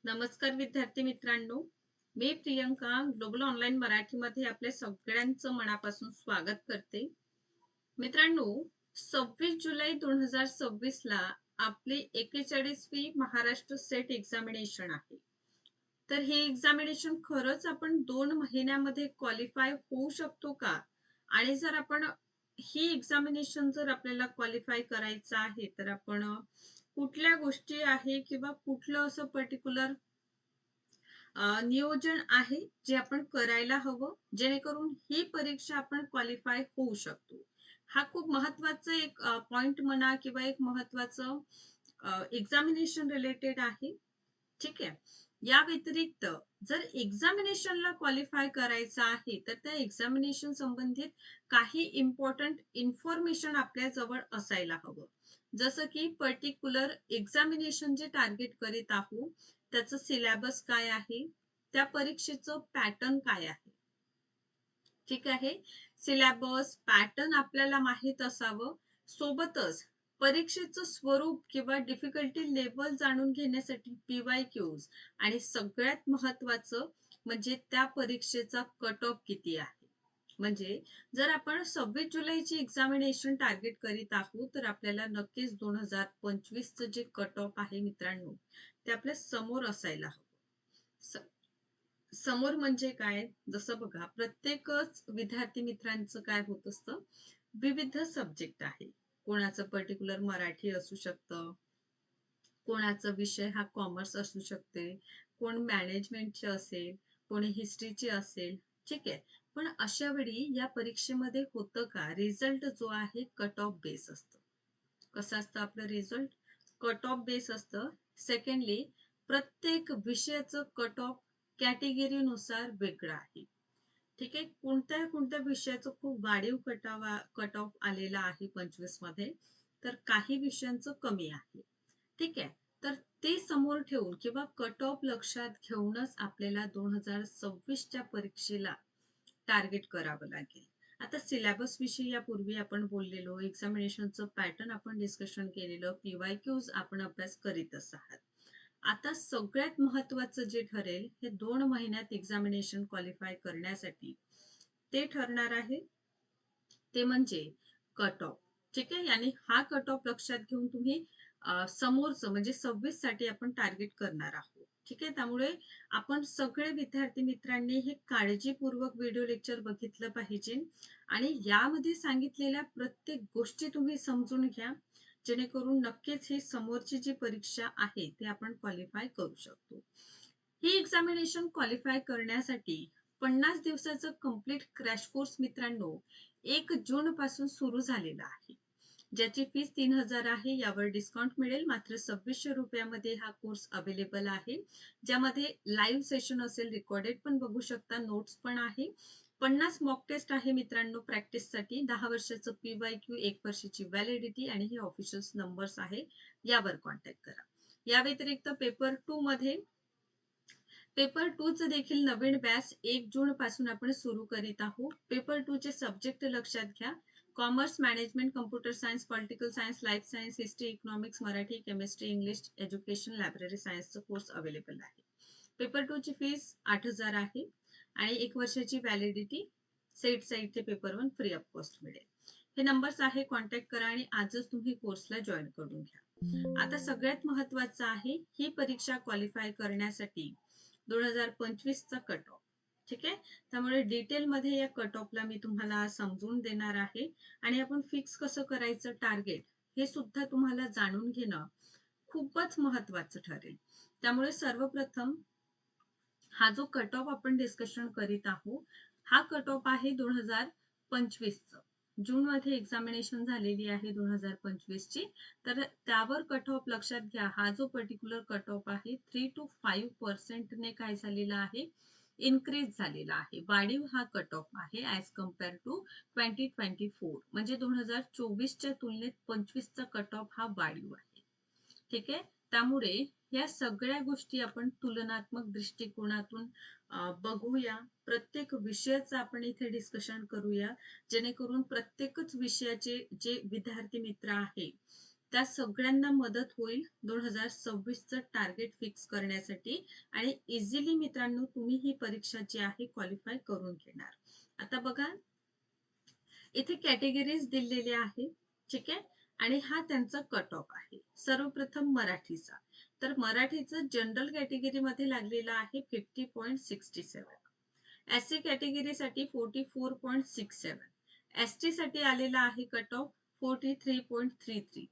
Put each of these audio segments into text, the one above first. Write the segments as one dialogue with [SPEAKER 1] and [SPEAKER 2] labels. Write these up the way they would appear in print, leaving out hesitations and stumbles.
[SPEAKER 1] नमस्कार विद्यार्थी मित्रांनो. मी प्रियंका ग्लोबल ऑनलाईन मराठीमध्ये आपले सगळ्यांचं मनापासून स्वागत करते. मित्रांनो, 26 जुलै 2026 ला आपली 41वी महाराष्ट्र सेट एक्झामिनेशन आहे. तर हे एक्झामिनेशन खरंच आपण 2 महिन्यामध्ये क्वालिफाय होऊ शकतो का? आणि जर आपण ही एक्झामिनेशन जर आपल्याला क्वालिफाय करायचं आहे तर आपण कुठल्या गोष्टी आहे किंवा कुठलं असं पर्टिक्युलर नियोजन आहे जे आपण करायला हवं जेणेकरून ही परीक्षा आपण क्वालिफाय होऊ शकतो. हा खूप महत्वाचा एक पॉइंट म्हणा किंवा एक महत्वाचं एक्झामिनेशन रिलेटेड आहे. ठीक आहे. या व्यतिरिक्त जर एक्झामिनेशनला क्वालिफाय करायचं आहे तर त्या एक्झामिनेशन संबंधित काही इम्पॉर्टंट इन्फॉर्मेशन आपल्या जवळ असायला हवं. जसं की पर्टिक्युलर एक्झामिनेशन जे टार्गेट करीत आहोत त्याचं सिलेबस काय आहे, त्या परीक्षेचं पॅटर्न काय आहे. ठीक आहे. सिलेबस पॅटर्न आपल्याला माहित असावं. सोबतच परीक्षेचं स्वरूप किंवा डिफिकल्टी लेवल जाणून घेण्यासाठी PYQs आणि सगळ्यात महत्वाचं म्हणजे त्या परीक्षेचा कट ऑफ किती आहे. म्हणजे जर आपण 26 जुलैची एक्झामिनेशन टार्गेट करीत आहोत तर आपल्याला नक्कीच 2025चं जे कट ऑफ आहे मित्रांनो ते आपल्या समोर असायला हवं. समोर म्हणजे काय, जसं बघा प्रत्येकच विद्यार्थी मित्रांचं काय होत असतं, विविध सब्जेक्ट आहे. कोणाचं पर्टिक्युलर मराठी असू शकतं, कोणाचा विषय हा कॉमर्स असू शकते, कोण मॅनेजमेंटचे असेल, कोणी हिस्ट्रीचे असेल. ठीक आहे. पण अशा वेळी या परीक्षेमध्ये होतं का, रिझल्ट जो आहे कट ऑफ बेस असतं. कसं असतं आपलं रिझल्ट, कट ऑफ बेस असतं. सेकंडली प्रत्येक विषयाचं कट ऑफ कॅटेगरीनुसार वेगळं आहे. ठीक आहे. कोणत्या कोणत्या विषयाचं खूप वाढीव कट ऑफ आलेला आहे 25 मध्ये, तर काही विषयांचं कमी आहे. ठीक आहे. तर ते समोर ठेवून किंवा कट ऑफ लक्षात घेऊनच आपल्याला 2026च्या परीक्षेला टार्गेट करावं लागेल. आता सिलेबस विषयी यापूर्वी आपण बोललेलो, एक्झामिनेशनचं पॅटर्न आपण डिस्कशन केलेलं, PYQs आपण अभ्यास करीतच आहात. आता सगळ्यात महत्वाचं जे ठरेल हे 2 महिन्यात एक्झामिनेशन क्वालिफाय करण्यासाठी ते ठरणार आहे ते म्हणजे कट ऑफ. ठीक आहे. आणि हा कट ऑफ लक्षात घेऊन तुम्ही समोरचं म्हणजे 26 साठी आपण टार्गेट करणार आहोत. ठीक आहे. त्यामुळे आपण सगळे विद्यार्थी मित्रांनी हे काळजीपूर्वक व्हिडिओ लेक्चर बघितलं पाहिजे आणि यामध्ये सांगितलेल्या प्रत्येक गोष्टी तुम्ही समजून घ्या जेणेकरून नक्कीच ही समोरची जी परीक्षा आहे ते आपण क्वालिफाय करू शकतो. ही एक्झामिनेशन क्वालिफाय करण्यासाठी 50 दिवसाचं कम्प्लीट क्रॅश कोर्स मित्रांनो 1 जून पासून सुरू झालेला आहे. ज्याची फीस 3000 आहे. यावर डिस्काउंट मिळेल. मात्र 2600 रुपयामध्ये हा कोर्स अवेलेबल आहे. ज्यामध्ये लाईव्ह सेशन असेल, रेकॉर्डेड पण बघू शकता, नोट्स पण आहे. 50 मॉक टेस्ट आहे मित्रांनो प्रॅक्टिससाठी. 10 वर्षाचं PYQ, 1 वर्षाची व्हॅलिडिटी आणि हे ऑफिशियल नंबर्स आहे. यावर कॉन्टॅक्ट करा. या व्यतिरिक्त पेपर 2 चं देखील नवीन बॅच 1 जून पासून आपण सुरू करीत आहोत. पेपर 2 चे सब्जेक्ट लक्षात घ्या. Commerce, management, computer science, political science, life science, history, economics, Marathi, chemistry, English, education, library सायन्सचा कोर्स अवेलेबल आहे. पेपर 2 ची फीस 8000 आहे आणि 1 वर्षाची व्हॅलिडिटी. सेटचा इथे पेपर 1 फ्री ऑफ कॉस्ट मिळेल. हे नंबर्स आहे, कॉन्टॅक्ट करा आणि आजच तुम्ही कोर्सला जॉईन करून घ्या. आता सगळ्यात महत्वाचं आहे ही परीक्षा क्वालिफाय करण्यासाठी 2025चा कट ऑफ. ठीक आहे. त्यामुळे डिटेलमध्ये या कट ऑफला मी तुम्हाला समजून देणार आहे आणि आपण फिक्स कसं करायचं टार्गेट हे सुद्धा तुम्हाला जाणून घेणं खूपच महत्वाचं ठरेल. त्यामुळे सर्वप्रथम हा जो कट ऑफ आपण डिस्कशन करीत आहोत हा कट ऑफ आहे 2025 चं. जून मध्ये एक्झामिनेशन झालेली आहे 2025 ची. तर त्यावर कट ऑफ लक्षात घ्या. हा जो पर्टिक्युलर कट ऑफ आहे 3 to 5% ने काय झालेला आहे, इन्क्रीज झालेला आहे. वाढीव हा कट ऑफ आहे ऍज कम्पेअर टू 2024. म्हणजे 2024च्या तुलनेत 25चा कट ऑफ हा वाढीव आहे. ठीक आहे. त्यामुळे या सगळ्या गोष्टी आपण तुलनात्मक दृष्टिकोनातून बघूया. प्रत्येक विषयाचं आपण इथे डिस्कशन करूया जेणेकरून प्रत्येकच विषयाचे जे विद्यार्थी मित्र आहे त्या सगळ्यांना मदत होईल 2026चं टार्गेट फिक्स करण्यासाठी आणि इझिली मित्रांनो तुम्ही ही परीक्षा जी आहे क्वालिफाय करून घेणार. आता बघा इथे कॅटेगरीज दिलेल्या आहेत. ठीक आहे. आणि हा त्यांचा कट ऑफ आहे. सर्वप्रथम मराठीचा. तर मराठीचं जनरल कॅटेगरीमध्ये लागलेला आहे 50.67. एससी कॅटेगरीसाठी 44.67. एसटी साठी आलेला आहे cut off 43.33.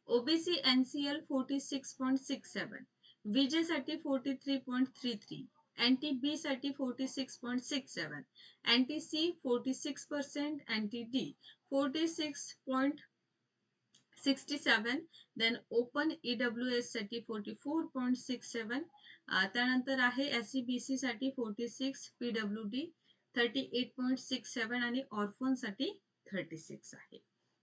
[SPEAKER 1] OBC NCL 46.67. VJ साठी 43.33. एनटी बी साठी 46.67. NT C 46%. NT D 46.67. Then open EWS साठी 44.67. त्यानंतर आहे एससीबीसी साठी 46. पीडब्ल्यूडी 38.67 आणि ऑर्फन साठी 36 आहे.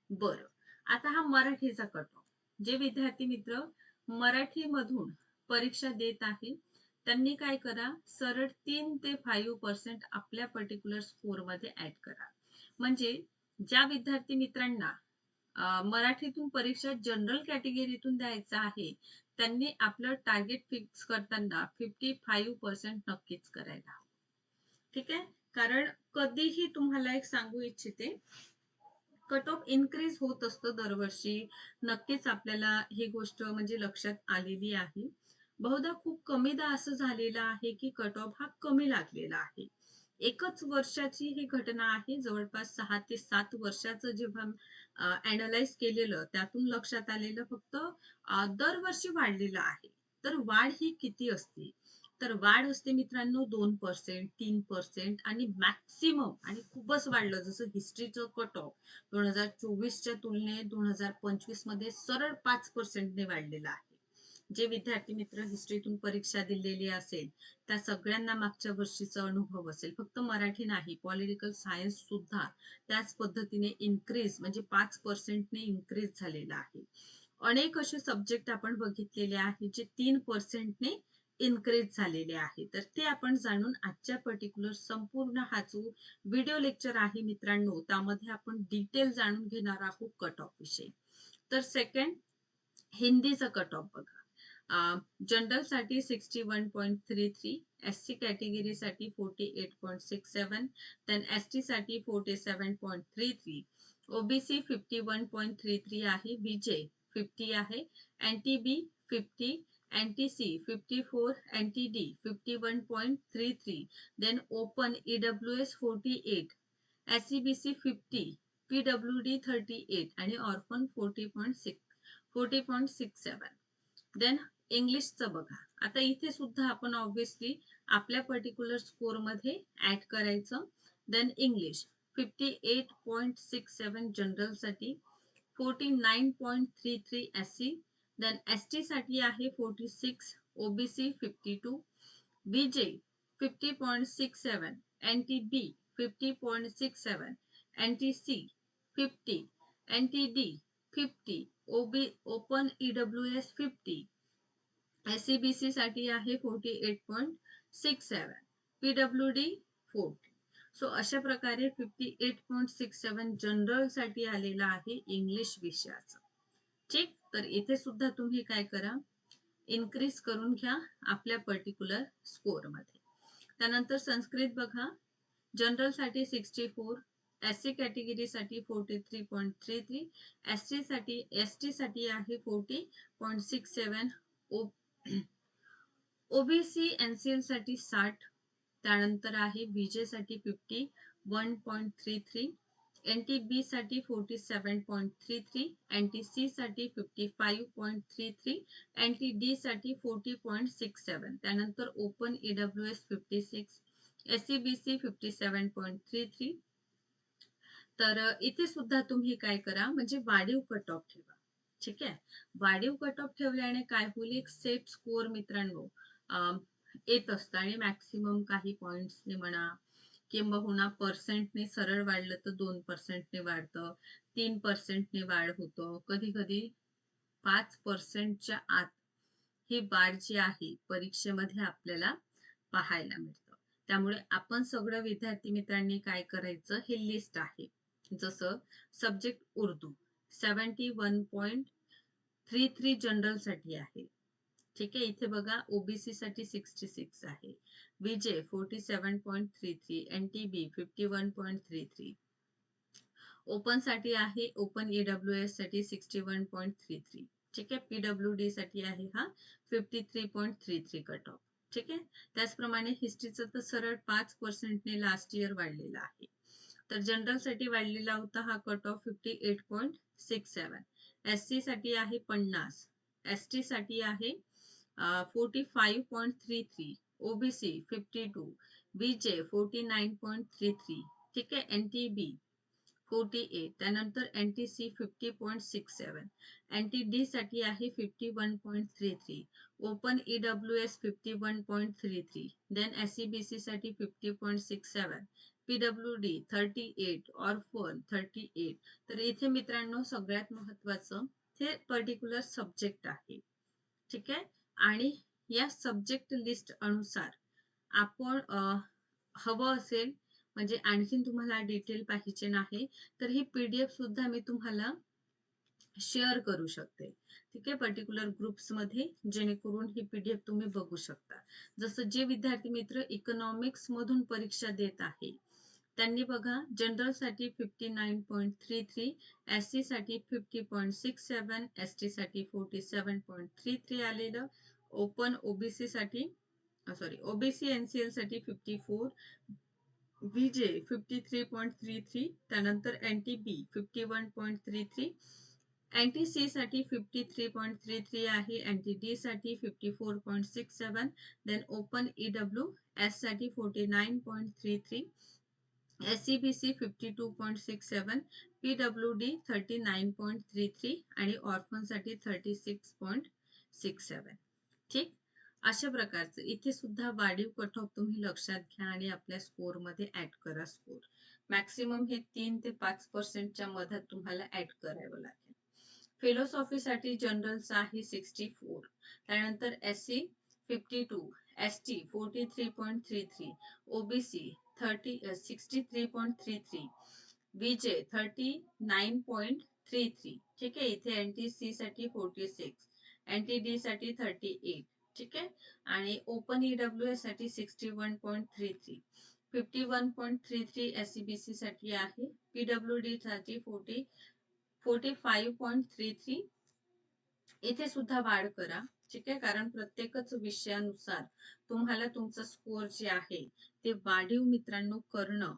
[SPEAKER 1] बरं, आता हा मराठीचा कट ऑफ. जे विद्यार्थी मित्र मराठीमधून परीक्षा देत आहे त्यांनी काय करा, सरळ 3 ते 5% आपल्या पर्टिक्युलर स्कोअरमध्ये ऍड करा. म्हणजे ज्या विद्यार्थी मित्रांना मराठीतून परीक्षा जनरल कॅटेगरीतून द्यायचा आहे त्यांनी आपलं टार्गेट फिक्स करताना 55% नक्कीच करायला हवं. ठीक आहे. कारण कधीही तुम्हाला एक सांगू इच्छिते, कट ऑफ इन्क्रीज होत असतं दरवर्षी. नक्कीच आपल्याला ही गोष्ट म्हणजे लक्षात आलेली आहे. बहुधा खूप कमीदा असं झालेलं आहे की कट ऑफ हा कमी लागलेला आहे. एकच वर्षाची ही घटना आहे. जवळपास 6 ते 7 वर्षाचं जेव्हा अॅनलाइज केलेलं त्यातून लक्षात आलेलं फक्त दरवर्षी वाढलेलं आहे. तर वाढ ही किती असते? तर वाढ असते मित्रांनो 2%, 3% आणि मॅक्सिमम आणि खूपच वाढलं जसं हिस्ट्रीचं कट ऑफ 2024च्या तुलनेत 2025 मध्ये सरळ 5% ने वाढलेला आहे. जे विद्यार्थी मित्र हिस्ट्रीतून परीक्षा दिलेली असेल त्या सगळ्यांना मागच्या वर्षीचा अनुभव असेल. फक्त मराठी नाही, पॉलिटिकल सायन्स सुद्धा त्याच पद्धतीने इन्क्रीज म्हणजे 5% ने इन्क्रीज झालेला आहे. अनेक असे सब्जेक्ट आपण बघितलेले आहेत जे 3% ने इन्क्रीज झालेले आहे. तर ते आपण जाणून आजच्या पर्टिक्युलर संपूर्ण हा जो व्हिडिओ लेक्चर आहे मित्रांनो त्यामध्ये आपण डिटेल जाणून घेणार आहोत कट ऑफ विषयी. तर सेकंड हिंदीचा कट ऑफ बघा. जनरल साठी 61.33, एससी कॅटेगरी साठी 48.67, देन एसटी साठी 47.33, ओबीसी 51.33 आहे, बीजे 50 आहे, NTB 50, NTC 54, NTD 51.33, then open EWS 48, SCBC 50, PWD 38 आणि ऑर्फन 40.67. देन इंग्लिशचं बघा. आता इथे सुद्धा आपण ऑब्विसली आपल्या पर्टिक्युलर स्कोअर मध्ये ऍड करायचं. देन इंग्लिश 58.67 जनरल साठी, 49.33 एससी, देन एसटी साठी आहे 46, ओबीसी 52, बीजे 50.67, NTB 50.67, NTC 50, NTD 50, open EWS 50, SCBC साठी आहे 48.67, पीडब्ल्यूडी 40. सो अशा प्रकारे 58.67 जनरल साठी आलेला आहे इंग्लिश विषयाचा. ठीक. तर इथे सुद्धा तुम्ही काय करा, इन्क्रीज करून घ्या आपल्या पर्टिक्युलर स्कोअर मध्ये. त्यानंतर संस्कृत बघा. जनरल साठी 64, एससी कॅटेगरी साठी 43.33, एसटी साठी आहे 40.67, ओबीसी एनसीएल साठी 60, त्यानंतर आहे बीजे साठी 51.33, एनटीबी साठी 47.33, एनटीसी साठी 55.33, एनटीडी साठी 40.67, त्यानंतर ओपन ईडब्ल्यूएस 56, एससीबीसी 57.33. तर इथे सुद्धा तुम्ही काय करा, म्हणजे वाढीव कट ऑफ ठेवा. ठीक आहे. वाढीव कट ऑफ ठेवल्याने काय होईल, एक सेट स्कोअर मित्रांनो येत असतं आणि मॅक्सिमम काही पॉइंट्सने म्हणा किंबहुना पर्सेंटने सरळ वाढलं तर 2%ने वाढतं, 3%ने वाढ होतं, कधी कधी 5%च्या आत ही वाढ जी आहे परीक्षेमध्ये आपल्याला पाहायला मिळतं. त्यामुळे आपण सगळं विद्यार्थी मित्रांनी काय करायचं, हे लिस्ट आहे. जसं सब्जेक्ट उर्दू 71. 33 जनरल साठी आहे. ठीक आहे, इथे बघा ओबीसी साठी 66 आहे, बीजे 47.33, एनटीबी 51.33, ओपन साठी आहे, ओपन ईडब्ल्यूएस साठी 61.33. ठीक आहे, पीडब्ल्यूडी साठी आहे हा 53.33 कट ऑफ. ठीक आहे, त्याचप्रमाणे हिस्ट्रीचं तर सरळ 5%ने लास्ट इयर वाढलेला आहे. तर जनरल साठी वाढलेला होता हा कट ऑफ 58.67. एससी साठी आहे 50, एसटी साठी आहे 45.33, ओबीसी 52, बीजे 49.33. ठीक आहे, एनटीबी 48, त्यानंतर एनटीसी 50.67, एनटी डी साठी आहे 51.33, ओपन ईडब्ल्यूएस 51.33, देन एससीबीसी साठी 50.67, पीडब्ल्यूडी 38, ऑर्फन 38. तर इथे मित्रांनो सगळ्यात महत्वाचं हे पर्टिक्युलर सब्जेक्ट आहे. ठीक आहे, आणि या सब्जेक्ट लिस्ट अनुसार आपण हवं असेल म्हणजे आणखीन तुम्हाला डिटेल पाहिजे नाही तर ही पीडीएफ सुद्धा मी तुम्हाला शेअर करू शकते. ठीक आहे, पर्टिक्युलर ग्रुप्स मध्ये, जेणेकरून ही पीडीएफ तुम्ही बघू शकता. जसं जे विद्यार्थी मित्र इकॉनॉमिक्स मधून परीक्षा देत आहे त्यांनी बघा जनरल साठी 59.33, एससी साठी 50.67, एसटी साठी 47.33 आलेलं, ओपन ओबीसी साठी ओबीसी एनसीएल साठी 54, बीजे 53.33, त्यानंतर एनटी बी 51.33, एनटी सी साठी 53.33 आहे, एनटी डी साठी 54.67, देन ओपन ईडब्ल्यू एस साठी 49.33, एससीबीसी 52.67, पीडब्ल्यूडी 39.33 आणि ऑर्फन साठी 36.67. ठीक, अशा प्रकारचं इथे सुद्धा वाढीव कट ऑफ तुम्ही लक्षात घ्या आणि आपल्या स्कोर मध्ये ऍड करा. स्कोर मॅक्सिमम हे 3 ते 5%च्या मध्ये तुम्हाला ऍड करावं लागेल. फिलॉसॉफीसाठी जनरलचा आहे 64, त्यानंतर एससी 52, एसटी 43.33, ओबीसी 63.33, बीजे 39.33. ठीक आहे, इथे एनटीसी साठी 46, एनटीडी साठी 38. ठीक आहे, आणि ओपन ईडब्ल्यूएस साठी 61.33, 51.33 एससीबीसी साठी आहे, पीडब्ल्यूडी साठी 45.33. इथे सुद्धा वाढ करा. ठीक आहे, कारण प्रत्येकच विषयानुसार तुम्हाला तुमचं स्कोर जे आहे ते वाढीव मित्रांनो करणं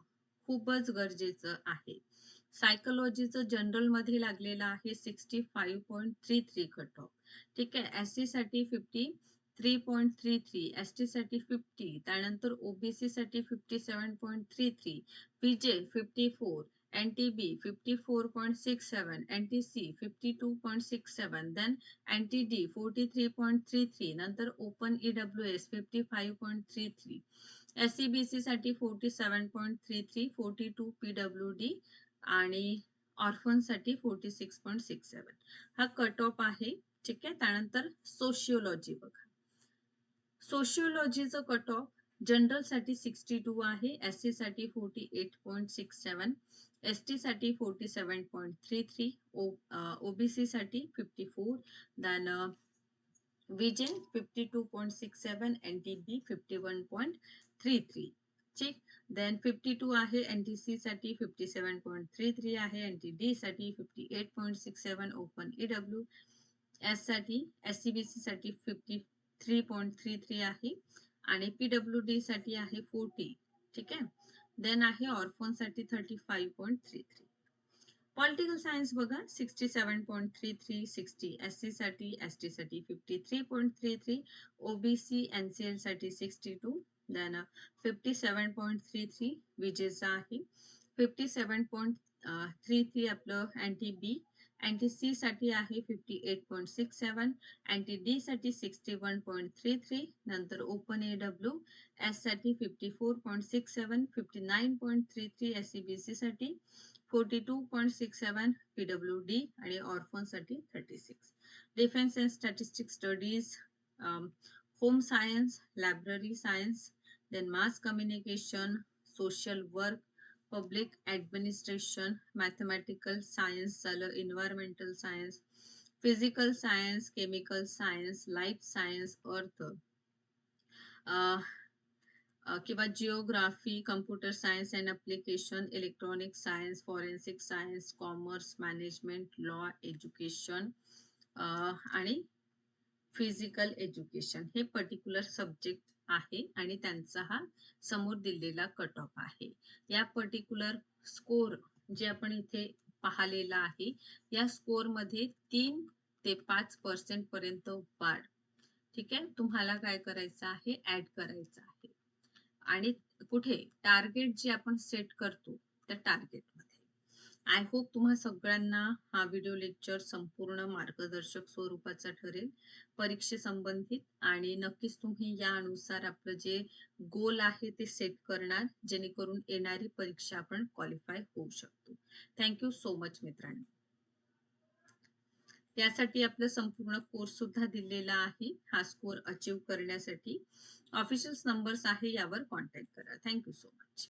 [SPEAKER 1] खूपच गरजेचं आहे. सायकोलॉजीचं जनरल मध्ये लागलेलं आहे 65.33 कट ऑफ. ठीक आहे, एससी साठी 53.33, एसटी साठी 50, त्यानंतर ओबीसी साठी 57.33, VJ 54, NTB 54.67, NTC 52.67, then NTD 43.33, नंतर ओपन ईडब्ल्यूएस 55.33, एससीबीसी साठी 47.33, 42 पीडब्ल्यूडी आणि ऑर्फन साठी 46.67 हा कट ऑफ आहे. ठीक आहे, त्यानंतर सोशिओलॉजी बघा. सोशिओलॉजीचं कट ऑफ जनरल साठी 62 आहे, एससी साठी 48.67, एसटी साठी 47.33, ओबीसी साठी 54, देन बीजे 52.67, एनटीबी 51.33. ठीक, देन 52 आहे, एनटीसी साठी 57.33 आहे, एनटीडी साठी 58.67, ओपन ईडब्ल्यू एस साठी एससीबीसी साठी 53.33 आहे आणि पीडब्ल्यूडी साठी आहे 40. ठीक आहे, देन आहे ऑर्फन साठी 35.33. पॉलिटिकल सायन्स बघा 67.33, 60 एससी साठी, एसटी साठी 53.33, ओबीसी एनसीएल साठी 62, देन 57.33 विजेचा आहे, 57.33 आपलं एनटी बी, एनटी सी साठी आहे 58.67, एनटी डी साठी 61.33, नंतर ओपन एडब्ल्यू एस साठी 54.67, 59.33 एससीबीसी साठी, 42.67 पीडब्ल्यूडी आणि ऑर्फन साठी 36. Defence and statistic studies, home science, library science, then mass communication, social work, public administration, mathematical science झालं, environmental science, physical science, chemical science, life science, earth, किंवा geography, computer science and application, electronic science, forensic science, commerce, management, law, education आणि physical education हे particular subject आहे आणि त्यांचा हा समोर दिलेला कट ऑफ आहे. या पर्टिक्युलर स्कोर जे आपण इथे पाहिलेला आहे, या स्कोरमध्ये 3 ते 5% पर्यंत वाढ. ठीक आहे. तुम्हाला काय करायचं आहे, ऍड करायचं आहे. आणि कुठे टार्गेट जे आपण सेट करतो त्या टार्गेटमध्ये. आय होप तुम्हा सगळ्यांना हा व्हिडिओ लेक्चर संपूर्ण मार्गदर्शक स्वरूपाचा ठरेल परीक्षेसंबंधित, आणि नक्कीच तुम्ही या अनुसार आपलं जे गोल आहे ते सेट करणार, जेणेकरून येणारी परीक्षा आपण क्वालिफाय होऊ शकतो. थँक्यू सो मच मित्रांनो. यासाठी आपलं संपूर्ण कोर्स सुद्धा दिलेला आहे. हा स्कोर अचीव करण्यासाठी ऑफिशियल नंबर्स आहे, यावर कॉन्टॅक्ट करा. Thank you so much.